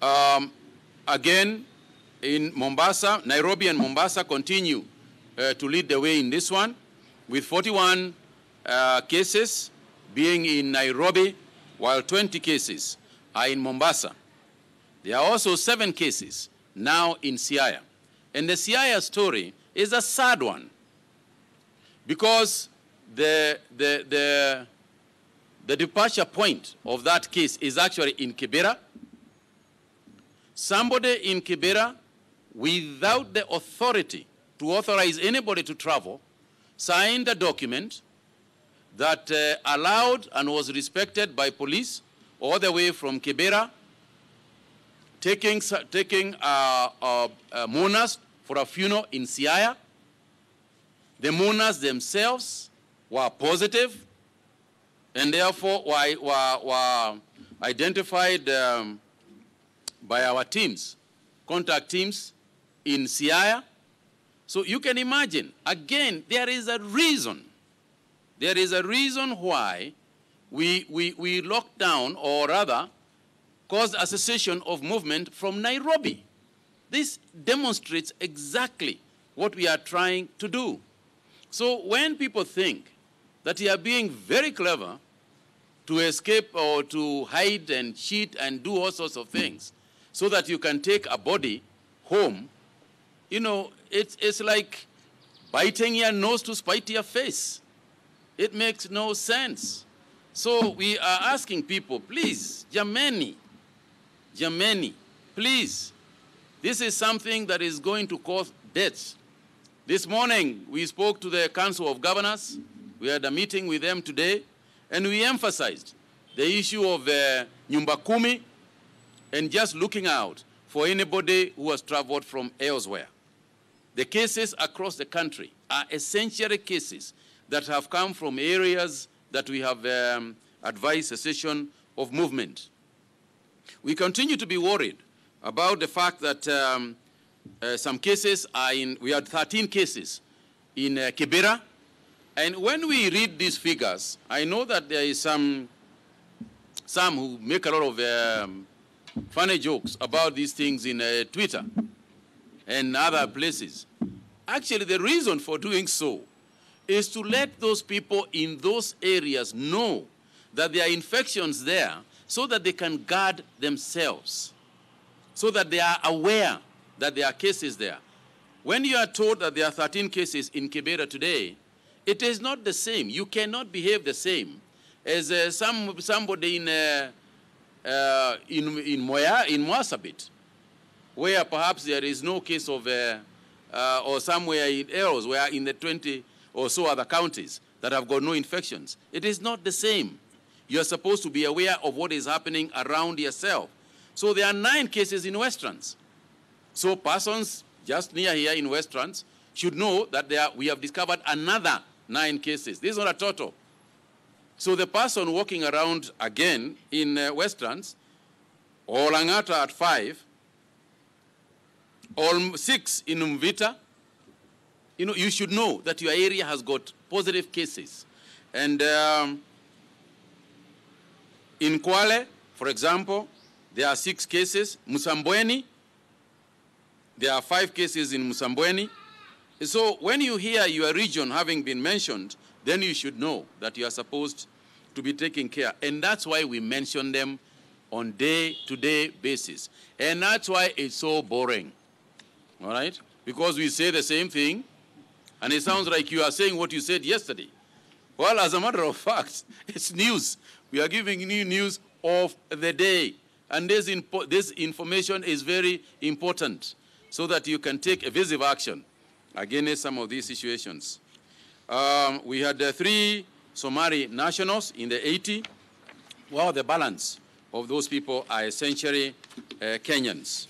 Again, in Mombasa, Nairobi and Mombasa continue to lead the way in this one, with 41 cases being in Nairobi, while 20 cases are in Mombasa. There are also 7 cases now in Siaya. And the Siaya story is a sad one, because the departure point of that case is actually in Kibra. Somebody in Kibra, without the authority to authorize anybody to travel, signed a document that allowed and was respected by police all the way from Kibra, taking mourners for a funeral in Siaya. The mourners themselves were positive, and therefore were identified by our teams, contact teams in Siaya. So you can imagine, again, there is a reason. There is a reason why we locked down, or rather, caused a cessation of movement from Nairobi. This demonstrates exactly what we are trying to do. So when people think that you are being very clever to escape or to hide and cheat and do all sorts of things so that you can take a body home, you know, it's like biting your nose to spite your face. It makes no sense. So we are asking people, please, jameni, please, this is something that is going to cause deaths. This morning, we spoke to the Council of Governors. We had a meeting with them today, and we emphasized the issue of Nyumba Kumi and just looking out for anybody who has traveled from elsewhere. The cases across the country are essentially cases that have come from areas that we have advised cessation of movement. We continue to be worried about the fact that some cases are we had 13 cases in Kibra. And when we read these figures, I know that there is some who make a lot of funny jokes about these things in Twitter and other places. Actually, the reason for doing so is to let those people in those areas know that there are infections there, so that they can guard themselves, so that they are aware that there are cases there. When you are told that there are 13 cases in Kibera today, it is not the same. You cannot behave the same as somebody in Moasabit, where perhaps there is no case of, or somewhere else where in the 20 or so other counties that have got no infections. It is not the same. You are supposed to be aware of what is happening around yourself. So there are 9 cases in Westerns. So persons just near here in Westerns should know that we have discovered another 9 cases. This is not a total. So the person walking around again in Westerns, or Langata at 5, or 6 in Mvita, you know, you should know that your area has got positive cases. And in Kwale, for example, there are 6 cases. Musambweni, there are 5 cases in Musambweni. So when you hear your region having been mentioned, then you should know that you are supposed to be taking care. And that's why we mention them on day-to-day basis. And that's why it's so boring, all right? Because we say the same thing, and it sounds like you are saying what you said yesterday. Well, as a matter of fact, it's news. We are giving you news of the day. And this information is very important so that you can take evasive action against some of these situations. We had 3 Somali nationals in the 80. Well, the balance of those people are essentially Kenyans.